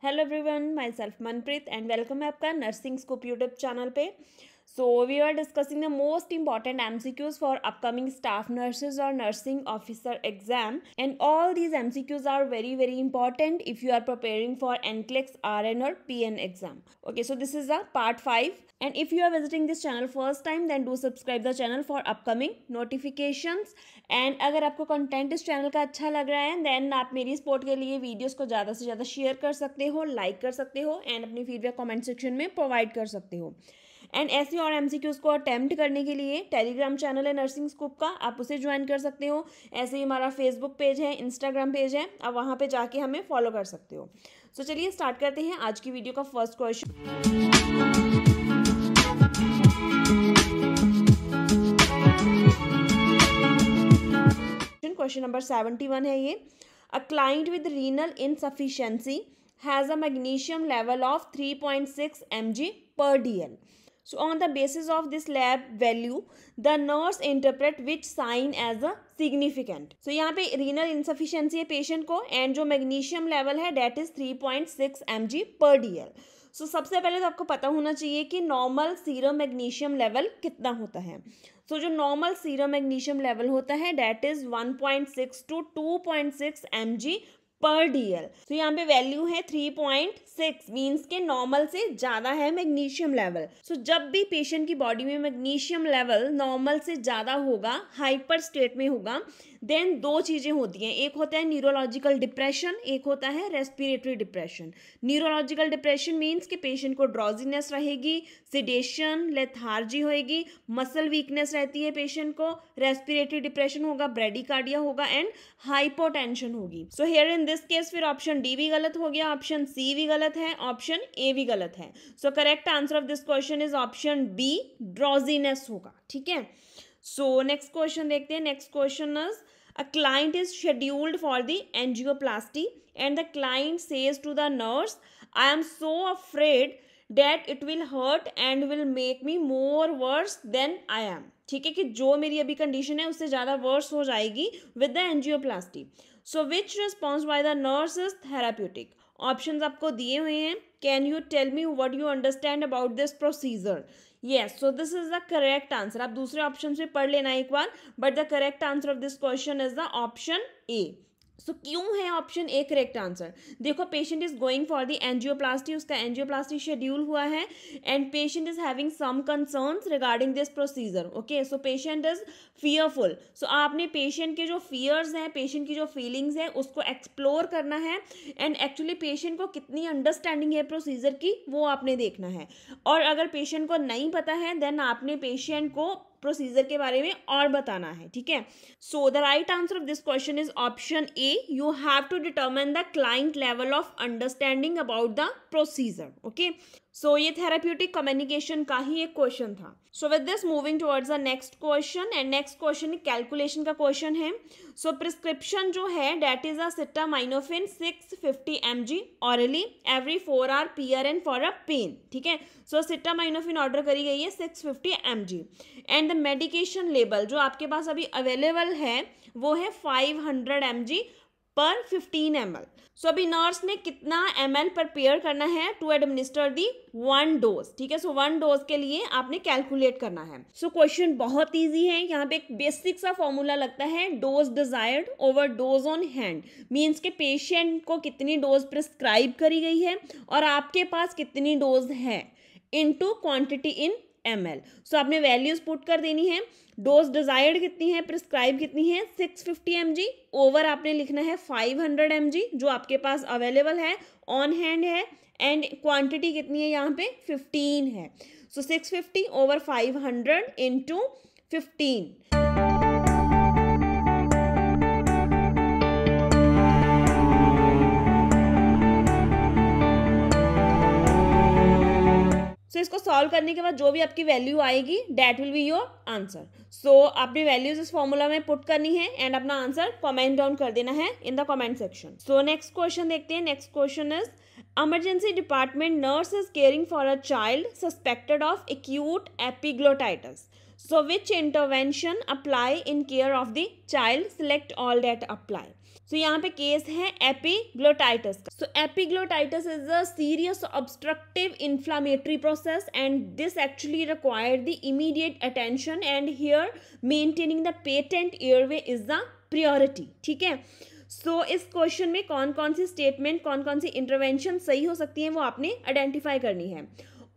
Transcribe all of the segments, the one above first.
Hello everyone, myself Manpreet and welcome है आपका nursing scoop YouTube channel पे। So we are discussing the most important MCQs for upcoming staff nurses और nursing officer exam and all these MCQs are very important if you are preparing for NCLEX, RN or PN exam. Okay, so this is the part 5 and if you are visiting this channel first time then do subscribe the channel for upcoming notifications. And अगर आपको content इस channel का अच्छा लग रहा है then आप मेरी सपोर्ट के लिए वीडियोस को ज़्यादा से ज़्यादा शेयर कर सकते हो, लाइक कर सकते हो एंड अपनी फीडबैक कमेंट सेक्शन में प्रोवाइड कर सकते हो। एंड ऐसी और MCQs को अटेम्प्ट करने के लिए टेलीग्राम चैनल है नर्सिंग स्कूप का, आप उसे ज्वाइन कर सकते हो। ऐसे ही हमारा फेसबुक पेज है, इंस्टाग्राम पेज है, आप वहाँ पे जाके हमें फॉलो कर सकते हो। सो चलिए स्टार्ट करते हैं आज की वीडियो का फर्स्ट क्वेश्चन। क्वेश्चन नंबर 71 है ये। A client with renal insufficiency has a magnesium level of 3.6 mg per dl. So on the basis of this lab value, the nurse interpret which sign as a significant. So यहाँ पे renal insufficiency है patient को and जो magnesium level है that is 3.6 mg per dl. So सबसे पहले तो आपको पता होना चाहिए कि नॉर्मल सीरम मैग्नीशियम लेवल कितना होता है। सो जो नॉर्मल सीरम मैग्नीशियम लेवल होता है डेट इज 1.6 to 2.6 mg पर डीएल। तो यहाँ पे वैल्यू है 3.6 मीन्स के नॉर्मल से ज़्यादा है मैग्नीशियम लेवल। सो जब भी पेशेंट की बॉडी में मैग्नीशियम लेवल नॉर्मल से ज़्यादा होगा, हाइपर स्टेट में होगा, देन दो चीज़ें होती हैं, एक होता है न्यूरोलॉजिकल डिप्रेशन, एक होता है respiratory depression. Neurological depression means कि पेशेंट को ड्रॉजीनेस रहेगी, सिडेशन, लेथार्जी होएगी, मसल वीकनेस रहती है पेशेंट को, रेस्पिरेटरी डिप्रेशन होगा, ब्रेडिकार्डिया होगा एंड हाइपोटेंशन होगी। So here in this case फिर ऑप्शन डी भी गलत हो गया, ऑप्शन सी भी गलत है, ऑप्शन ए भी गलत है। So correct answer of this question is option B, drowsiness होगा। ठीक है, सो नेक्स्ट क्वेश्चन देखते हैं। Next question is a client is scheduled for the angioplasty and the client says to the nurse, I am so afraid that it will hurt and will make me more worse than I am. ठीक है कि जो मेरी अभी condition है उससे ज़्यादा worse हो जाएगी with the angioplasty. So which response by the nurse is therapeutic. Options आपको दिए हुए हैं। Can you tell me what you understand about this procedure. Yes, so this is the correct answer. आप दूसरे ऑप्शन से पढ़ लेना एक बार, but the correct answer of this question is the option A. So क्यों है ऑप्शन ए करेक्ट आंसर? देखो, patient is going for the angioplasty, उसका एंजियोप्लास्टी शेड्यूल हुआ है and patient is having some concerns regarding this procedure. Okay, so patient is fearful. So आपने patient के जो fears हैं, पेशेंट की जो फीलिंग्स हैं, उसको एक्सप्लोर करना है एंड एक्चुअली पेशेंट को कितनी अंडरस्टैंडिंग है प्रोसीजर की वो आपने देखना है। और अगर पेशेंट को नहीं पता है देन आपने पेशेंट को प्रोसीजर के बारे में और बताना है। ठीक है, so the right answer of this question is option A. You have to determine the client level of understanding about the procedure. Okay, so ये थेराप्यूटिक कम्युनिकेशन का ही एक क्वेश्चन था। So with this moving towards the next question and next question calculation का question है। So prescription जो है that is acetaminophen 650 mg orally every 4 hour PRN for a pain. ठीक है, सो असिटामिनोफेन ऑर्डर करी गई है 650 mg and the medication label जो आपके पास अभी अवेलेबल है वो है 500 mg पर 15 ml। सो अभी नर्स ने कितना ml प्रिपेयर करना है टू एडमिनिस्टर दी 1 डोज। ठीक है, सो 1 डोज के लिए आपने कैलकुलेट करना है। सो क्वेश्चन बहुत इजी है। यहाँ पे एक बेसिक सा फॉर्मूला लगता है, dose desired over dose on hand, means के पेशेंट को कितनी डोज प्रिस्क्राइब करी गई है और आपके पास कितनी डोज है इनटू क्वांटिटी इन ml। सो आपने वैल्यूज पुट कर देनी है। डोज डिजायर्ड कितनी है, प्रिस्क्राइब कितनी है 650 mg, ओवर आपने लिखना है 500 mg जो आपके पास अवेलेबल है, ऑन हैंड है एंड क्वांटिटी कितनी है यहाँ पे 15 है। सो 650 ओवर 500 इंटू 15। सो इसको सॉल्व करने के बाद जो भी आपकी वैल्यू आएगी that will be your answer. So आपने वैल्यूज इस फॉर्मूला में पुट करनी है एंड अपना आंसर कमेंट डाउन कर देना है in the comment section. So next question देखते हैं। Next question is emergency department nurse is caring for a child suspected of acute epiglottitis. So which intervention apply in care of the child? Select all that apply. So यहाँ पे case है epiglottitis का। So epiglottitis is a serious obstructive inflammatory process and this actually required the immediate attention and here maintaining the patent airway is the priority. ठीक है, सो इस question में कौन कौन सी स्टेटमेंट, कौन कौन सी इंटरवेंशन सही हो सकती है वो आपने आइडेंटिफाई करनी है।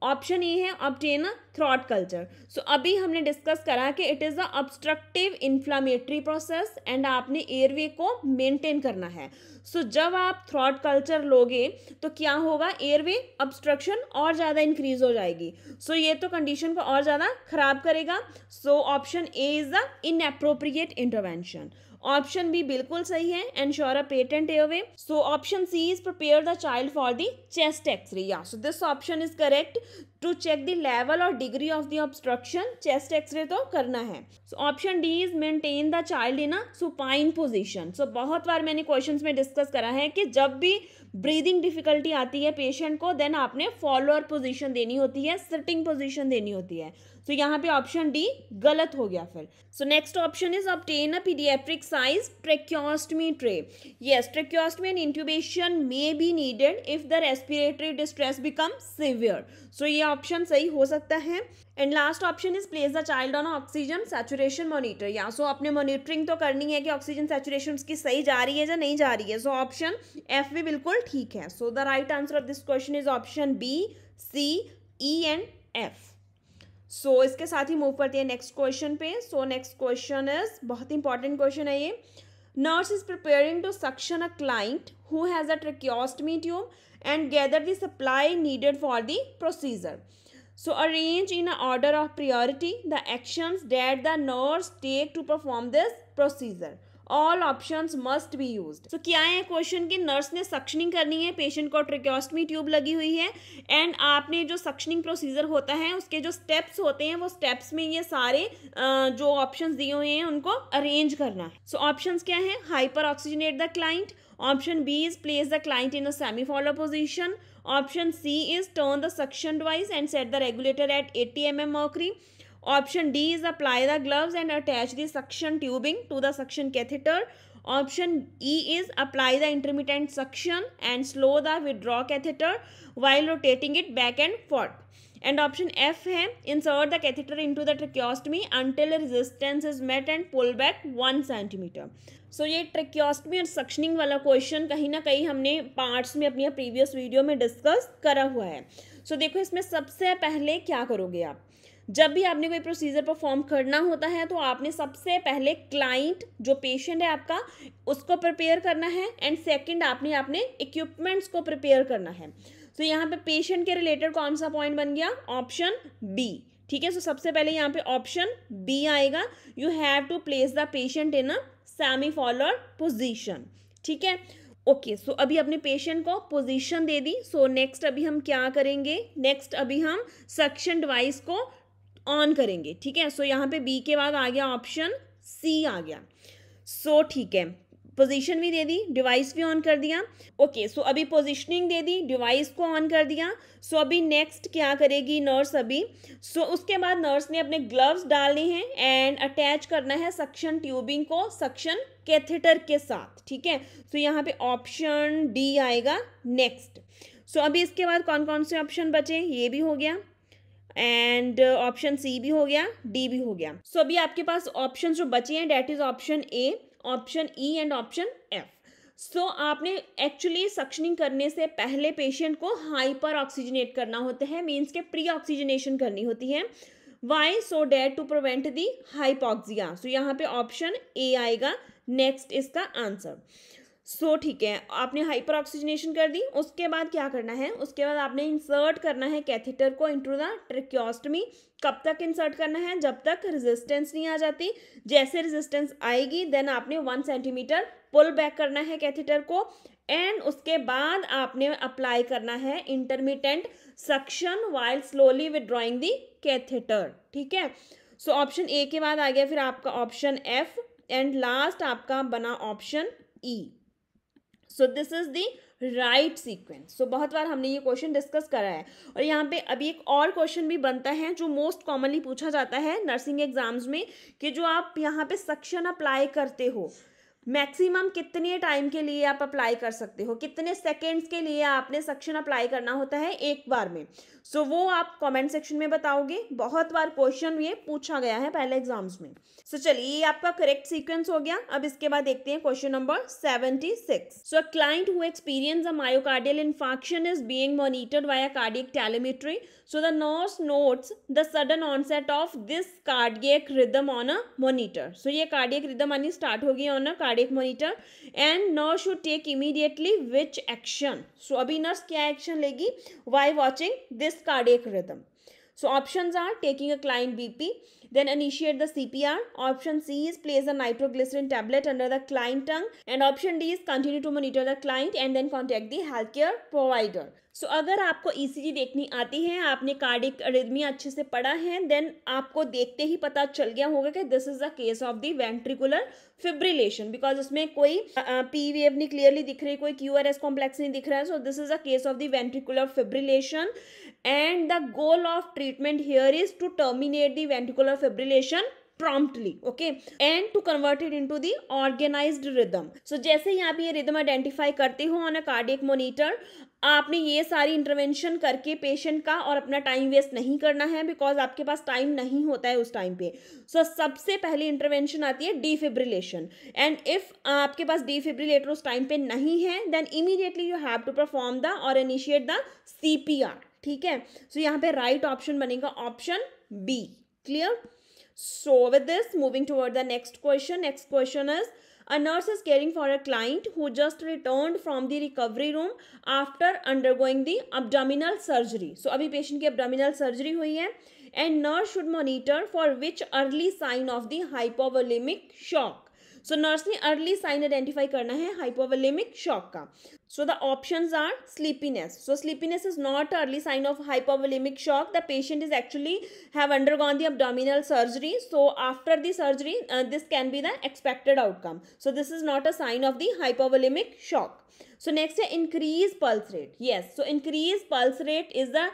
ऑप्शन ए है ऑब्टेन अ थ्रॉट कल्चर। सो अभी हमने डिस्कस करा कि it is a obstructive inflammatory process and आपने एयरवे को मेंटेन करना है। सो जब आप थ्रॉट कल्चर लोगे तो क्या होगा, एयरवे ऑब्स्ट्रक्शन और ज़्यादा इंक्रीज हो जाएगी। सो ये तो कंडीशन को और ज़्यादा खराब करेगा। So option A is the inappropriate intervention. Option B बिल्कुल सही है, ensure a patent airway. So option C is prepare the child for the chest X-ray. या so this option is correct to check the level और degree of the obstruction. Chest X-ray तो करना है। So option D is maintain the child in a supine position. So बहुत बार मैंने questions में discuss करा है कि जब भी ब्रीदिंग डिफिकल्टी आती है पेशेंट को, देन आपने फॉलोअर पोजीशन देनी होती है, सिटिंग पोजीशन देनी होती है। तो यहाँ पे ऑप्शन डी गलत हो गया फिर। So next option is obtain a paediatric size tracheostomy tray. Yes, tracheostomy and intubation may be needed if the respiratory distress become severe. So ये ऑप्शन सही हो सकता है। And last option is place the child on oxygen saturation monitor. या so आपने monitoring तो करनी है कि ऑक्सीजन सैचुरेशन उसकी सही जा रही है या नहीं जा रही है। सो ऑप्शन एफ भी बिल्कुल ठीक है। So the right answer of this question is option B, C, E and F. So इसके साथ ही मूव करते हैं नेक्स्ट क्वेश्चन पे। सो नेक्स्ट क्वेश्चन इज बहुत इंपॉर्टेंट क्वेश्चन है ये। Nurse is preparing to suction a client who has a tracheostomy tube and gather the supply needed for the procedure. So arrange in an order of priority the actions that the nurse take to perform this procedure. All options must be used. So क्या है question की, nurse ने suctioning करनी है, patient को ट्रेक्योस्टमी tube लगी हुई है एंड आपने जो सक्शनिंग प्रोसीजर होता है उसके जो स्टेप्स होते हैं वो स्टेप्स में ये सारे जो ऑप्शंस दिए हुए हैं उनको अरेंज करना है. सो ऑप्शंस क्या है, hyper oxygenate the client. Option B is place the client in a semi-follow position. Option C is turn the suction device and set the regulator at 80 mm mercury. Option D is apply the gloves and attach the suction tubing to the suction catheter. Option E is apply the intermittent suction and slow the withdraw catheter while rotating it back and forth. And option F है insert the catheter into the tracheostomy until resistance is met and pull back 1 centimeter. सो ये ट्रेक्योस्टमी और suctioning वाला question कहीं ना कहीं हमने parts में अपनी प्रीवियस वीडियो में डिस्कस करा हुआ है. सो देखो इसमें सबसे पहले क्या करोगे आप, जब भी आपने कोई प्रोसीजर परफॉर्म करना होता है तो आपने सबसे पहले क्लाइंट जो पेशेंट है आपका उसको प्रिपेयर करना है एंड सेकंड आपने अपने इक्विपमेंट्स को प्रिपेयर करना है. तो यहाँ पे पेशेंट के रिलेटेड कौन सा पॉइंट बन गया, ऑप्शन बी. ठीक है, सो सबसे पहले यहाँ पे ऑप्शन बी आएगा, you have to place the patient in a semi Fowler position. ठीक है, ओके. सो अभी अपने पेशेंट को पोजीशन दे दी. सो नेक्स्ट अभी हम क्या करेंगे, नेक्स्ट अभी हम सक्शन डिवाइस को ऑन करेंगे. ठीक है, सो यहाँ पे बी के बाद आ गया ऑप्शन सी आ गया. सो ठीक है, पोजीशन भी दे दी, डिवाइस भी ऑन कर दिया. ओके, सो अभी पोजीशनिंग दे दी, डिवाइस को ऑन कर दिया. सो अभी नेक्स्ट क्या करेगी नर्स अभी, सो उसके बाद नर्स ने अपने ग्लव्स डालने हैं एंड अटैच करना है सक्शन ट्यूबिंग को सक्शन कैथेटर के साथ. ठीक है, सो यहाँ पे ऑप्शन डी आएगा नेक्स्ट. सो अभी इसके बाद कौन कौन से ऑप्शन बचे, ये भी हो गया एंड ऑप्शन सी भी हो गया, डी भी हो गया. सो अभी आपके पास ऑप्शन जो बचे हैं that is option A, option E and option F. So आपने एक्चुअली सक्शनिंग करने से पहले पेशेंट को हाइपर ऑक्सीजनेट करना होता है, मीन्स के प्री ऑक्सीजनेशन करनी होती है. Why, so that to prevent the hypoxia. सो यहाँ पे ऑप्शन ए आएगा नेक्स्ट इसका आंसर. सो ठीक है, आपने हाइपर ऑक्सीजनेशन कर दी. उसके बाद क्या करना है, उसके बाद आपने इंसर्ट करना है कैथेटर को इनटू द ट्रेक्योस्टमी. कब तक इंसर्ट करना है, जब तक रेजिस्टेंस नहीं आ जाती. जैसे रेजिस्टेंस आएगी देन आपने 1 सेंटीमीटर पुल बैक करना है कैथेटर को एंड उसके बाद आपने अप्लाई करना है intermittent suction while slowly withdrawing the catheter. ठीक है, सो ऑप्शन ए के बाद आ गया फिर आपका ऑप्शन एफ एंड लास्ट आपका बना option E. So this is the right sequence. So बहुत बार हमने ये क्वेश्चन डिस्कस करा है और यहाँ पे अभी एक और क्वेश्चन भी बनता है जो मोस्ट कॉमनली पूछा जाता है नर्सिंग एग्जाम्स में कि जो आप यहाँ पे सक्शन अप्लाई करते हो, मैक्सिमम कितने टाइम के लिए आप अप्लाई कर सकते हो, कितने सेकेंड्स के लिए आपने सक्शन अप्लाई करना होता है एक बार में। सो वो आप कमेंट सेक्शन में बताओगे, बहुत बार क्वेश्चन ये पूछा गया है पहले एग्जाम्स में। सो चलिए ये आपका करेक्ट सीक्वेंस हो गया। अब इसके बाद देखते हैं question number 76। So a client who experience a myocardial infarction is being monitored by a cardiac telemetry. So the nurse notes the sudden onset of this cardiac rhythm on a monitor. So ये cardiac rhythm आनी start होगी on a cardiac monitor and nurse should take immediately which action. So अभी nurse क्या action लेगी while watching this cardiac rhythm. So options are taking a client BP, then initiate the CPR. Option C is place a nitroglycerin tablet under the client tongue, and option D is continue to monitor the client and then contact the healthcare provider. सो अगर आपको ECG देखनी आती है, आपने cardiac arrhythmia अच्छे से पढ़ा है, देन आपको देखते ही पता चल गया होगा कि this is the case of the ventricular fibrillation, because उसमें कोई पी वेव नहीं क्लियरली दिख रही, कोई QRS कॉम्प्लेक्स नहीं दिख रहा है। So this is the case of the ventricular fibrillation and the goal of treatment here is to terminate the ventricular fibrillation promptly, okay, and to convert it into the organized rhythm. So जैसे ही आप ये rhythm identify करते हो on a cardiac monitor, आपने ये सारी intervention करके patient का और अपना टाइम वेस्ट नहीं करना है, बिकॉज आपके पास टाइम नहीं होता है उस टाइम पे। सो सबसे पहली इंटरवेंशन आती है डिफिब्रिलेशन, एंड इफ आपके पास डिफिब्रिलेटर उस टाइम पे नहीं है, then immediately you have to perform the और इनिशिएट द CPR, ठीक है। सो यहाँ पे राइट ऑप्शन बनेगा option B. Clear? So with this, moving toward the next question. Next question is, a nurse is caring for a client who just returned from the recovery room after undergoing the abdominal surgery. So अभी patient की abdominal surgery हुई है, and nurse should monitor for which early sign of the hypovolemic shock. So nurse ने early sign identify करना है hypovolemic shock का. So the options are sleepiness. So sleepiness is not an early sign of hypovolemic shock. The patient is actually have undergone the abdominal surgery. So after the surgery, this can be the expected outcome. So this is not a sign of the hypovolemic shock. So next है increase pulse rate. Yes, so increase pulse rate is the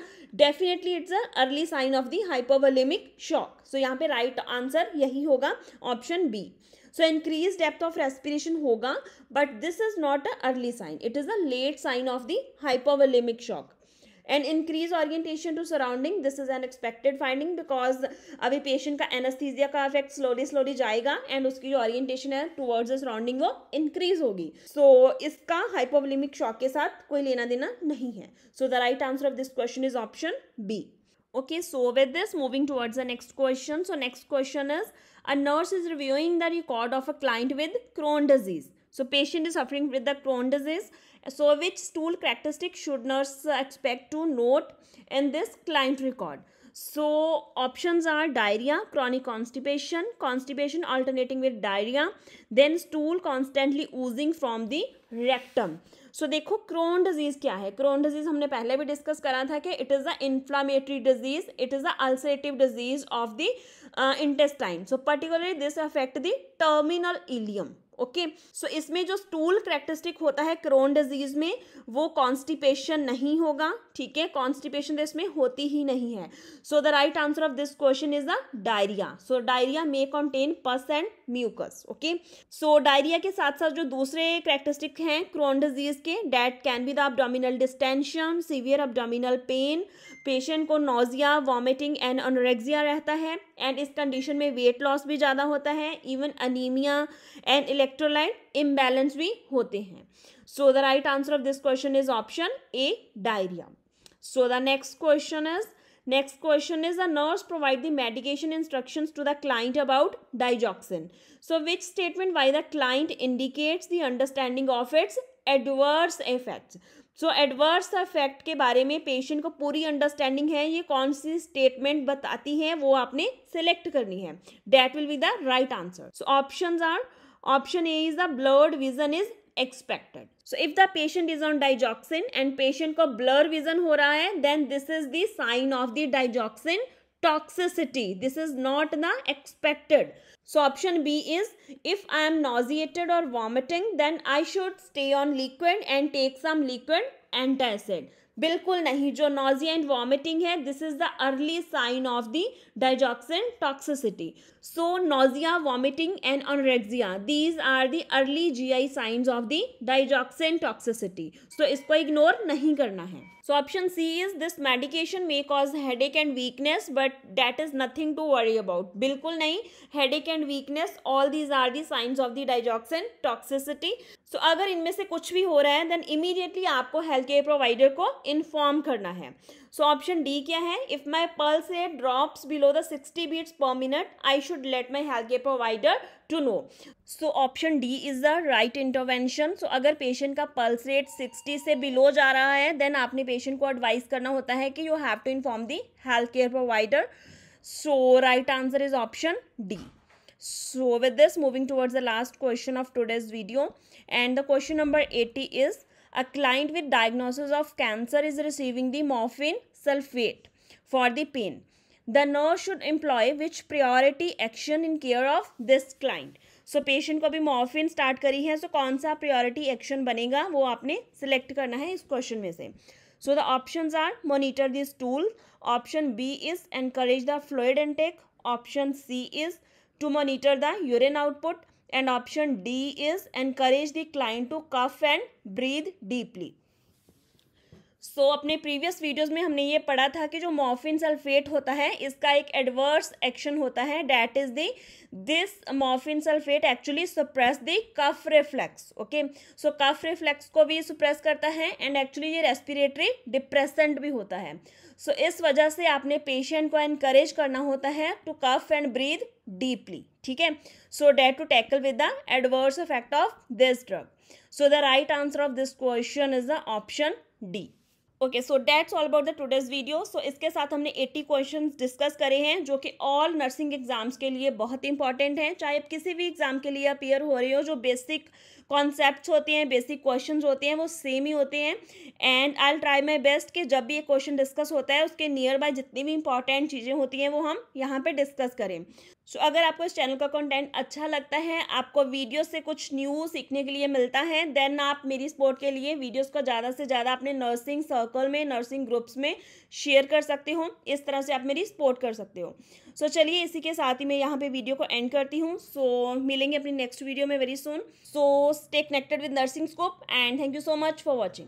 definitely it's a early sign of the hypovolemic shock. So यहाँ पे right answer यही होगा option B. So increased depth of respiration होगा, but this is not an early sign. It is a late sign of the hypovolemic shock. And increase orientation to surrounding, this is an expected finding because अभी patient का anesthesia का effect slowly जाएगा and उसकी जो orientation है towards the surrounding वो increase होगी. So इसका hypovolemic shock के साथ कोई लेना देना नहीं है. So the right answer of this question is option B. Okay, so with this, moving towards the next question. So next question is, a nurse is reviewing the record of a client with Crohn's disease. So patient is suffering with the Crohn's disease. So which stool characteristic should nurse expect to note in this client record? So options are diarrhea, chronic constipation, constipation alternating with diarrhea, then stool constantly oozing from the rectum. सो देखो crown disease क्या है। Crown disease हमने पहले भी discuss करा था कि it is a inflammatory disease, it is a ulcerative disease of the intestine. So particularly this affect the terminal ileum. Okay, so इसमें जो स्टूल करेक्टरिस्टिक होता है क्रोन डिजीज में वो कॉन्स्टिपेशन नहीं होगा, ठीक है, कॉन्स्टिपेशन इसमें होती ही नहीं है। So the right answer of this question is the diarrhoea. So diarrhoea may contain pus and mucus. Okay, so diarrhoea के साथ साथ जो दूसरे करेक्टरिस्टिक हैं क्रोन डिजीज के, that can be the abdominal distension, severe abdominal pain, patient को nausea, vomiting and anorexia रहता है, एंड इस कंडीशन में वेट लॉस भी ज़्यादा होता है, even anaemia and electrolyte imbalance भी होते हैं। सो the right answer of this question is option A, diarrhoea. So the next question is, a nurse provide the medication instructions to the client about digoxin. So which statement by the client indicates the understanding of its adverse effects? So adverse effect के बारे में patient को पूरी understanding है, ये कौन सी statement बताती है वो आपने सिलेक्ट करनी है। That will be the right answer. So options are, option A is the blurred vision is expected. So if the patient is on digoxin and patient को ब्लर विजन हो रहा है, then this is the sign of the digoxin toxicity. This is not the expected. So option B is, if I am nauseated or vomiting, then I should stay on liquid and take some liquid antacid. बिल्कुल नहीं. जो nausea and vomiting है, this is the early sign of the digoxin toxicity. So nausea, vomiting and anorexia, these are the early GI signs of the digoxin toxicity. So इसको ignore नहीं करना है. So option C is this medication may cause headache and weakness, but that is nothing to worry about. बिल्कुल नहीं. Headache and weakness, all these are the signs of the digoxin toxicity. So अगर इनमें से कुछ भी हो रहा है then immediately आपको हेल्थ केयर प्रोवाइडर को इन्फॉर्म करना है. सो ऑप्शन डी क्या है? If my pulse rate drops below the 60 beats per minute I should let my health care provider to know. So option D is the right intervention. So अगर patient का pulse rate 60 से below जा रहा है then आपने patient को advice करना होता है कि you have to inform the health care provider. So right answer is option D. So with this, moving towards the last question of today's video, and the question number 80 is, a client with diagnosis of cancer is receiving the morphine sulfate for the pain. The nurse should employ which priority action in care of this client? So patient को भी morphine start करी है, so कौन सा priority action बनेगा वो आपने select करना है इस question में से. So the options are monitor the stool, option B is encourage the fluid intake, option C is to monitor the urine output, and option D is encourage the client to cough and breathe deeply. सो अपने previous videos में हमने ये पढ़ा था कि जो morphine sulphate होता है इसका एक एडवर्स एक्शन होता है, that is this morphine sulphate actually suppress the cough reflex. Okay, so cough reflex को भी सप्रेस करता है एंड एक्चुअली ये रेस्पिरेटरी डिप्रेसेंट भी होता है. सो इस वजह से आपने पेशेंट को एनकरेज करना होता है to cough and breathe deeply. ठीक है, so that to tackle with the adverse effect of this drug. So the right answer of this question is the option D. Okay, so that's all about the today's video. So इसके साथ हमने 80 questions discuss करे हैं जो कि all nursing exams के लिए बहुत इंपॉर्टेंट हैं. चाहे आप किसी भी एग्जाम के लिए अपीयर हो रहे हो, जो बेसिक कॉन्सेप्ट्स होते हैं, बेसिक क्वेश्चंस होते हैं वो सेम ही होते हैं. And I will try my best कि जब भी ये क्वेश्चन डिस्कस होता है उसके नियर बाय जितनी भी इंपॉर्टेंट चीज़ें होती हैं वो हम यहाँ पे डिस्कस करें. सो अगर आपको इस चैनल का कंटेंट अच्छा लगता है, आपको वीडियो से कुछ न्यू सीखने के लिए मिलता है, देन आप मेरी सपोर्ट के लिए वीडियोस को ज़्यादा से ज़्यादा अपने नर्सिंग सर्कल में, नर्सिंग ग्रुप्स में शेयर कर सकते हो. इस तरह से आप मेरी सपोर्ट कर सकते हो. सो चलिए इसी के साथ ही मैं यहाँ पे वीडियो को एंड करती हूँ. सो मिलेंगे अपनी नेक्स्ट वीडियो में very soon. So stay connected with nursing scope and thank you so much for watching.